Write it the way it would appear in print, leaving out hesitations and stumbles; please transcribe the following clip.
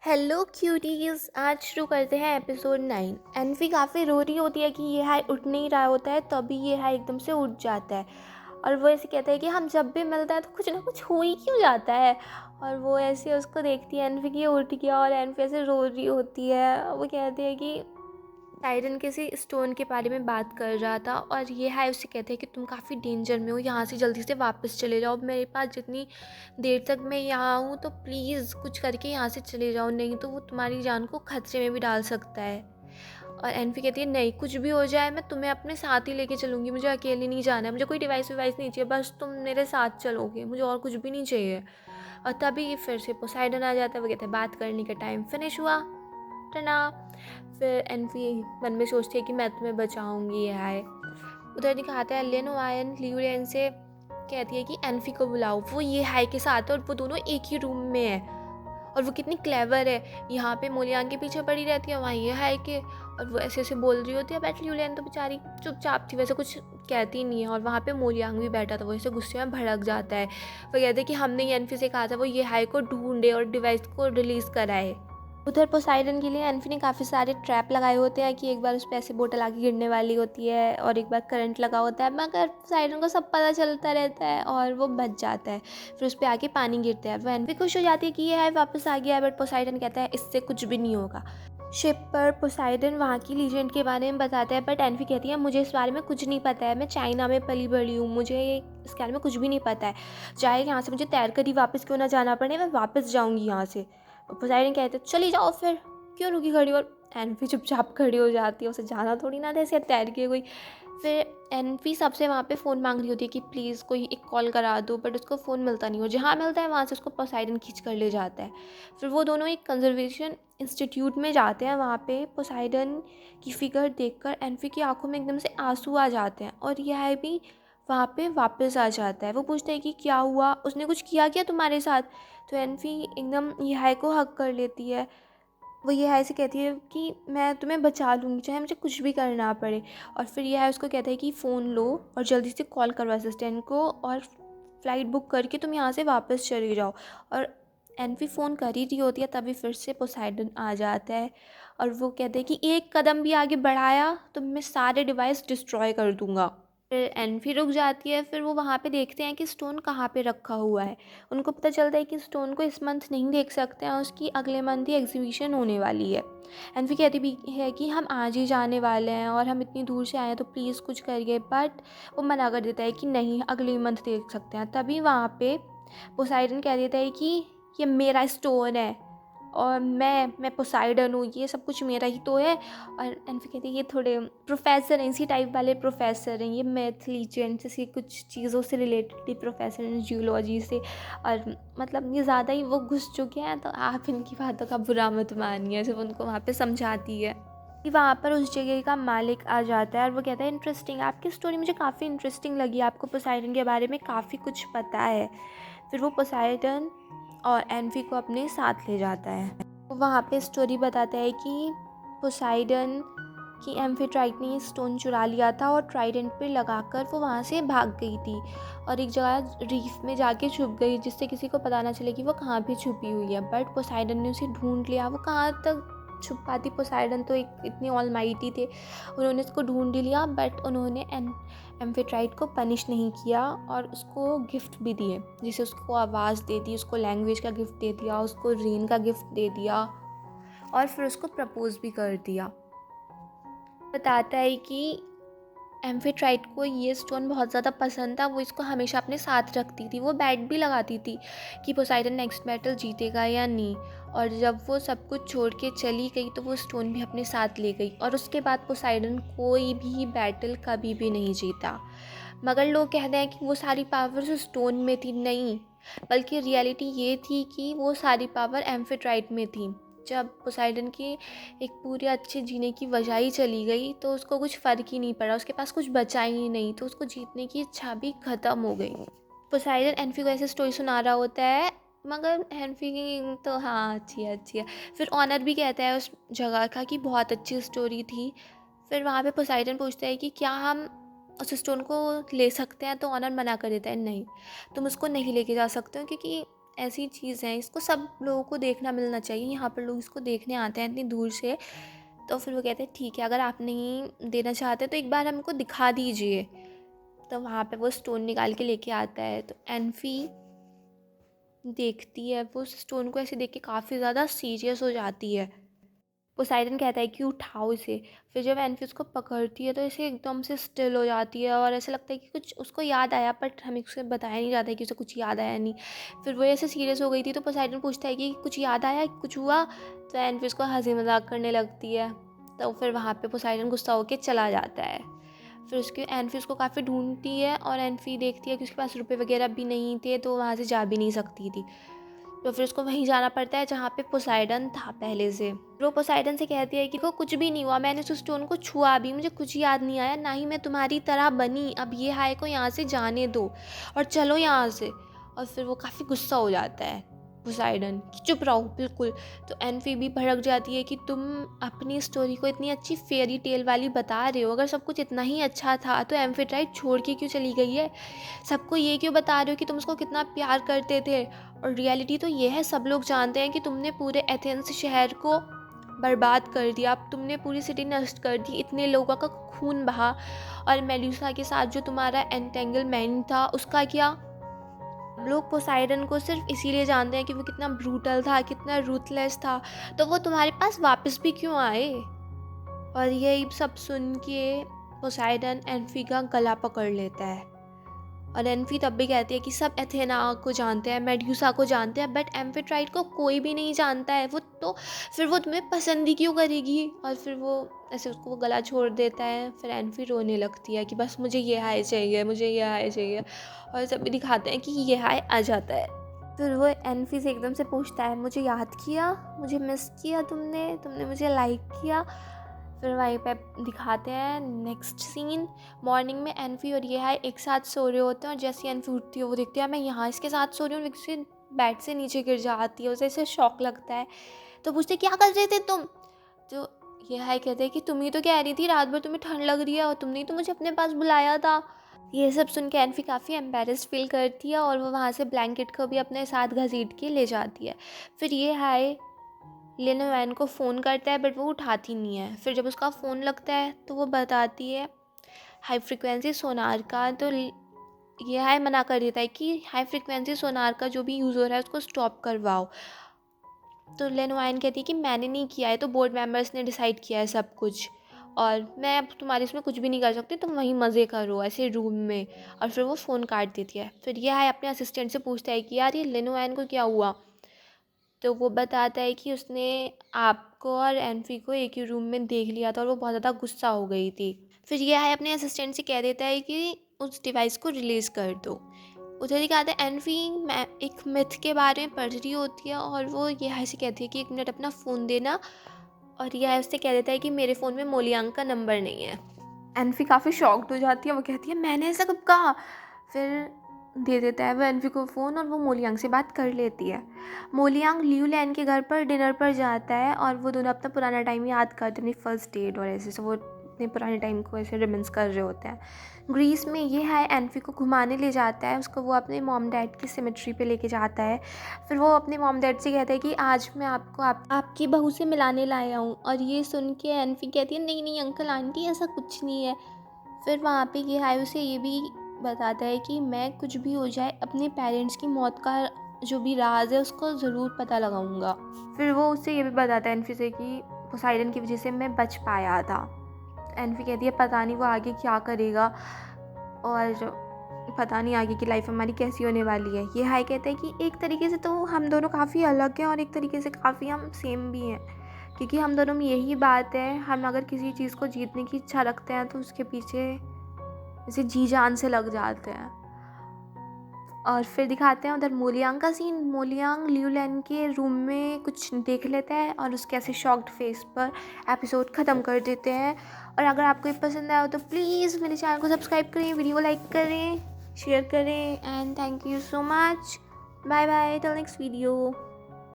Hello cuties, आज शुरू करते हैं एपिसोड 9। एनफी काफ़ी रो रही होती है कि ये हाई उठ नहीं रहा होता है, तभी ये हाई एकदम से उठ जाता है। और वो ऐसे कहता है कि हम जब भी मिलता है तो कुछ ना कुछ हो ही क्यों जाता है। और वो ऐसे उसको देखती है एनफी की उठ गया, और एनफी ऐसे रो रही होती है। वो कहती है कि टाइरन किसी स्टोन के बारे में बात कर रहा था, और ये है उससे कहते हैं कि तुम काफ़ी डेंजर में हो, यहाँ से जल्दी से वापस चले जाओ। मेरे पास जितनी देर तक मैं यहाँ हूँ तो प्लीज़ कुछ करके यहाँ से चले जाओ, नहीं तो वो तुम्हारी जान को खतरे में भी डाल सकता है। और एनफी कहती है नहीं, कुछ भी हो जाए मैं तुम्हें अपने साथ ही लेके चलूँगी, मुझे अकेले नहीं जाना है, मुझे कोई डिवाइस विवाइस नहीं चाहिए, बस तुम मेरे साथ चलोगे, मुझे और कुछ भी नहीं चाहिए। और तभी फिर से पोसाइडन आ जाता है। वो कहते हैं बात करने का टाइम फिनिश हुआ, टना। फिर एनफी मन में सोचती है कि मैं तुम्हें बचाऊंगी। ये है उधर दिखाता है लेनो आयन लियूरेन से कहती है कि एनफी को बुलाओ, वो ये हाई के साथ है और वो दोनों एक ही रूम में है। और वो कितनी क्लेवर है, यहाँ पे मोलियान के पीछे पड़ी रहती है, वहाँ ये हाई के। और वो ऐसे ऐसे बोल रही होती है, बैठ लियूरेन तो बेचारी चुपचाप थी, वैसे कुछ कहती नहीं है। और वहाँ पे मोलियांग भी बैठा था, वो ऐसे गुस्से में भड़क जाता है। वो कहते हैं कि हमने ये एनफी से कहा था वो ये हाई को ढूंढे और डिवाइस को रिलीज़ कराए। उधर पोसाइडन के लिए एनफी ने काफ़ी सारे ट्रैप लगाए होते हैं कि एक बार उस पर ऐसे बोतल आगे गिरने वाली होती है और एक बार करंट लगा होता है, मगर पोसाइडन को सब पता चलता रहता है और वो बच जाता है। फिर उस पर आके पानी गिरता है, वो एनफी खुश हो जाती है कि ये है वापस आ गया है, बट पोसाइडन कहता है इससे कुछ भी नहीं होगा। शिप पर पोसाइडन वहाँ की लीजेंड के बारे में बताता है, बट एनफी कहती है मुझे इस बारे में कुछ नहीं पता है, मैं चाइना में पली बड़ी हूँ, मुझे इसके बारे में कुछ भी नहीं पता है। चाहे यहाँ से मुझे तैर कर ही वापस क्यों ना जाना पड़े, मैं वापस जाऊँगी यहाँ से। पोसाइडन कहते चली जाओ, फिर क्यों रुकी खड़ी। और एनफी चुपचाप खड़ी हो जाती है, उसे जाना थोड़ी ना था ऐसे तैर के कोई। फिर एनफी सबसे वहाँ पे फ़ोन मांग रही होती है कि प्लीज़ कोई एक कॉल करा दो, बट उसको फ़ोन मिलता नहीं, और जहाँ मिलता है वहाँ से उसको पोसाइडन खींच कर ले जाता है। फिर वो दोनों एक कंजर्वेशन इंस्टीट्यूट में जाते हैं। वहाँ पे पोसाइडन की फिगर देखकर एनफी की आंखों में एकदम से आंसू आ जाते हैं, और यह भी वहाँ पे वापस आ जाता है। वो पूछता है कि क्या हुआ, उसने कुछ किया क्या तुम्हारे साथ। तो एनफी एकदम यह को हक कर लेती है। वो ये है से कहती है कि मैं तुम्हें बचा लूँगी, चाहे मुझे कुछ भी करना पड़े। और फिर यह है उसको कहता है कि फ़ोन लो और जल्दी से कॉल करो असिस्टेंट को, और फ़्लाइट बुक करके तुम यहाँ से वापस चले जाओ। और एनफी फ़ोन कर ही रही होती है, तभी फिर से पोसाइडन आ जाता है और वो कहते हैं कि एक कदम भी आगे बढ़ाया तो मैं सारे डिवाइस डिस्ट्रॉय कर दूँगा। फिर एनफी रुक जाती है। फिर वो वहाँ पे देखते हैं कि स्टोन कहाँ पे रखा हुआ है। उनको पता चलता है कि स्टोन को इस मंथ नहीं देख सकते हैं, उसकी अगले मंथ ही एग्जीबिशन होने वाली है। एनफी कहती भी है कि हम आज ही जाने वाले हैं और हम इतनी दूर से आए हैं तो प्लीज़ कुछ करिए, बट वो मना कर देता है कि नहीं, अगले मंथ देख सकते हैं। तभी वहाँ पे पोसाइडन कह देता है कि ये मेरा स्टोन है और मैं पोसाइडन हूँ, ये सब कुछ मेरा ही तो है। और एनफी कहती है ये थोड़े प्रोफेसर हैं, इसी टाइप वाले प्रोफेसर हैं, ये मैथ लीजेंड से कुछ चीज़ों से रिलेटेड प्रोफेसर हैं, जियोलॉजी से। और मतलब ये ज़्यादा ही वो घुस चुके हैं, तो आप इनकी बातों का बुरा मत मानिए, सिर्फ उनको वहाँ पे समझाती है। कि वहाँ पर उस जगह का मालिक आ जाता है और वो कहता है इंटरेस्टिंग, आपकी स्टोरी मुझे काफ़ी इंटरेस्टिंग लगी, आपको पोसाइडन के बारे में काफ़ी कुछ पता है। फिर वो पोसाइडन और एनफी को अपने साथ ले जाता है। वो वहाँ पे स्टोरी बताता है कि पोसाइडन की एम्फीट्राइट ने ये स्टोन चुरा लिया था और ट्राइडेंट पे लगाकर वो वहाँ से भाग गई थी और एक जगह रीफ में जाके छुप गई, जिससे किसी को पता ना चले कि वो कहाँ पे छुपी हुई है। बट पोसाइडन ने उसे ढूंढ लिया। वो कहाँ तक छुप पाती, पोसाइडन तो एक इतने ऑलमाइटी थे, उन्होंने उसको ढूंढ लिया। बट उन्होंने एम्फीट्राइट को पनिश नहीं किया और उसको गिफ्ट भी दिए, जिसे उसको आवाज़ दे दी, उसको लैंग्वेज का गिफ्ट दे दिया, उसको रेन का गिफ्ट दे दिया और फिर उसको प्रपोज भी कर दिया। बताता है कि एम्फीट्राइट को ये स्टोन बहुत ज़्यादा पसंद था, वो इसको हमेशा अपने साथ रखती थी, वो बैट भी लगाती थी कि पोसाइडन नेक्स्ट बैटल जीतेगा या नहीं। और जब वो सब कुछ छोड़ के चली गई तो वो स्टोन भी अपने साथ ले गई, और उसके बाद पोसाइडन कोई भी बैटल कभी भी नहीं जीता। मगर लोग कहते हैं कि वो सारी पावर्स उस स्टोन में थी, नहीं, बल्कि रियलिटी ये थी कि वो सारी पावर एम्फीट्राइट में थी। जब पोसाइडन की एक पूरे अच्छे जीने की वजह ही चली गई तो उसको कुछ फ़र्क ही नहीं पड़ा, उसके पास कुछ बचा ही नहीं, तो उसको जीतने की इच्छा भी ख़त्म हो गई। पोसाइडन एनफी को ऐसे स्टोरी सुना रहा होता है, मगर एनफी की तो हाँ अच्छी है अच्छी है। फिर ऑनर भी कहता है उस जगह का कि बहुत अच्छी स्टोरी थी। फिर वहाँ पे पोसाइडन पूछता है कि क्या हम उस स्टोन को ले सकते हैं, तो ऑनर मना कर देता है, नहीं, तुम उसको नहीं लेके जा सकते हो, क्योंकि ऐसी चीज़ है, इसको सब लोगों को देखना मिलना चाहिए। यहाँ पर लोग इसको देखने आते हैं इतनी दूर से। तो फिर वो कहते हैं ठीक है, अगर आप नहीं देना चाहते तो एक बार हमको दिखा दीजिए। तो वहाँ पे वो स्टोन निकाल के लेके आता है। तो एनफी देखती है, वो उस स्टोन को ऐसे देख के काफ़ी ज़्यादा सीरियस हो जाती है। पोसाइडन कहता है कि उठाओ इसे। फिर जब एनफी उसको पकड़ती है तो ऐसे एकदम से स्टिल हो जाती है और ऐसा लगता है कि कुछ उसको याद आया, बट हमें उसे बताया नहीं जाता है कि उसे कुछ याद आया नहीं। फिर वो ऐसे सीरियस हो गई थी तो पोसाइडन पूछता है कि कुछ याद आया, कुछ हुआ। तो एनफी उसको हंसी मजाक करने लगती है। तो फिर वहाँ पे पोसाइडन गुस्सा होकर चला जाता है। फिर उसके एनफी उसको काफ़ी ढूंढती है और एनफी देखती है कि उसके पास रुपए वगैरह भी नहीं थे, तो वहाँ से जा भी नहीं सकती थी। तो फिर उसको वहीं जाना पड़ता है जहाँ पे पोसाइडन था पहले से। वो पोसाइडन से कहती है कि को कुछ भी नहीं हुआ, मैंने उस स्टोन को छुआ भी, मुझे कुछ याद नहीं आया, ना ही मैं तुम्हारी तरह बनी, अब ये हाय को यहाँ से जाने दो और चलो यहाँ से। और फिर वो काफ़ी गुस्सा हो जाता है पोसाइडन कि चुप रहो बिल्कुल। तो एनफी भी भड़क जाती है कि तुम अपनी स्टोरी को इतनी अच्छी फेयरी टेल वाली बता रहे हो, अगर सब कुछ इतना ही अच्छा था तो एम्फिट्राइट छोड़ के क्यों चली गई है? सबको ये क्यों बता रहे हो कि तुम उसको कितना प्यार करते थे? और रियलिटी तो ये है, सब लोग जानते हैं कि तुमने पूरे एथेंस शहर को बर्बाद कर दिया, अब तुमने पूरी सिटी नष्ट कर दी, इतने लोगों का खून बहा। और मेडुसा के साथ जो तुम्हारा एंटेंगलमेंट था उसका क्या? लोग पोसाइडन को सिर्फ इसीलिए जानते हैं कि वो कितना ब्रूटल था, कितना रूथलेस था, तो वो तुम्हारे पास वापस भी क्यों आए? और यही सब सुन के पोसाइडन एनफी का गला पकड़ लेता है। और एनफी तब भी कहती है कि सब एथेना को जानते हैं, मेड्यूसा को जानते हैं, बट एम्फिट्राइट को कोई भी नहीं जानता है। वो तो फिर वो तुम्हें पसंद ही क्यों करेगी? और फिर वो ऐसे उसको वो गला छोड़ देता है। फिर एनफी रोने लगती है कि बस मुझे ये हाय चाहिए, मुझे ये हाय चाहिए। और सभी दिखाते हैं कि ये हाय आ जाता है। फिर वो एनफी से एकदम से पूछता है, मुझे याद किया, मुझे मिस किया तुमने, तुमने मुझे लाइक किया? फिर वहीं पे दिखाते हैं नेक्स्ट सीन। मॉर्निंग में एनफी और ये हाय एक साथ सो रहे होते हैं और जैसे एनफी उठती है वो देखती है मैं यहाँ इसके साथ सो रही हूँ, इससे बेड से नीचे गिर जाती है, उसे ऐसे शौक लगता है। तो पूछते क्या कर रहे थे तुम? तो ये हाय कहते हैं कि तुम ही तो कह रही थी रात भर तुम्हें ठंड लग रही है और तुमने ही तो मुझे अपने पास बुलाया था। ये सब सुन के एनफी काफ़ी एम्बेरस्ड फील करती है और वो वहाँ से ब्लैंकेट को भी अपने साथ घसीट के ले जाती है। फिर ये हाय लिनोवैन को फ़ोन करता है बट वो उठाती नहीं है। फिर जब उसका फ़ोन लगता है तो वो बताती है हाई फ्रिक्वेंसी सोनार का। तो ये हाई मना कर देता है कि हाई फ्रिक्वेंसी सोनार का जो भी यूज़ हो रहा है उसको स्टॉप करवाओ। तो लिनोवैन कहती है कि मैंने नहीं किया है, तो बोर्ड मेंबर्स ने डिसाइड किया है सब कुछ, और मैं अब तुम्हारे इसमें कुछ भी नहीं कर सकती, तुम वहीं मज़े करो ऐसे रूम में। और फिर वो फ़ोन काट देती है। फिर यह हाई अपने असिस्टेंट से पूछता है कि यार ये लिनोवैन को क्या हुआ? तो वो बताता है कि उसने आपको और एनफी को एक ही रूम में देख लिया था और वो बहुत ज़्यादा गुस्सा हो गई थी। फिर ये है अपने असिस्टेंट से कह देता है कि उस डिवाइस को रिलीज़ कर दो। उधर दिखाते हैं एनफी मैं एक मिथ के बारे में पढ़ रही होती है और वो ये है से कहती है कि 1 मिनट अपना फ़ोन देना, और यह उससे कह देता है कि मेरे फ़ोन में मोलियांग का नंबर नहीं है। एनफी काफ़ी शॉक्ड हो जाती है, वो कहती है मैंने ऐसा कब कहा? फिर दे देता है वो एनफी को फ़ोन और वो मोलियांग से बात कर लेती है। मोलियांग लियूलैन के घर पर डिनर पर जाता है और वो दोनों अपना पुराना टाइम याद करते हैं, अपनी फर्स्ट डेट, और ऐसे वो अपने पुराने टाइम को ऐसे रिमेंस कर रहे होते हैं। ग्रीस में ये है एनफी को घुमाने ले जाता है, उसको वो अपने मॉम डैड की सिमेट्री पे लेके जाता है। फिर वो अपने मॉम डैड से कहता है कि आज मैं आपको आपकी बहू से मिलाने लाया हूँ, और ये सुन के एनफी कहती है नहीं नहीं अंकल आंटी ऐसा कुछ नहीं है। फिर वहाँ पे ये है उसे ये भी बताता है कि मैं कुछ भी हो जाए अपने पेरेंट्स की मौत का जो भी राज है उसको ज़रूर पता लगाऊंगा। फिर वो उससे ये भी बताता है एनफी से कि पोसाइडन की वजह से मैं बच पाया था। एनफी कहती है पता नहीं वो आगे क्या करेगा और पता नहीं आगे की लाइफ हमारी कैसी होने वाली है। ये हाई कहता है कि एक तरीके से तो हम दोनों काफ़ी अलग हैं और एक तरीके से काफ़ी हम सेम भी हैं, क्योंकि हम दोनों में यही बात है, हम अगर किसी चीज़ को जीतने की इच्छा रखते हैं तो उसके पीछे जैसे जी जान से लग जाते हैं। और फिर दिखाते हैं उधर मोलियांग का सीन। मोलियांग लियूलैन के रूम में कुछ देख लेता है और उसके ऐसे शॉक्ड फेस पर एपिसोड ख़त्म कर देते हैं। और अगर आपको ये पसंद आया हो तो प्लीज़ मेरे चैनल को सब्सक्राइब करें, वीडियो को लाइक करें, शेयर करें, and thank you so much. Bye bye, till next video.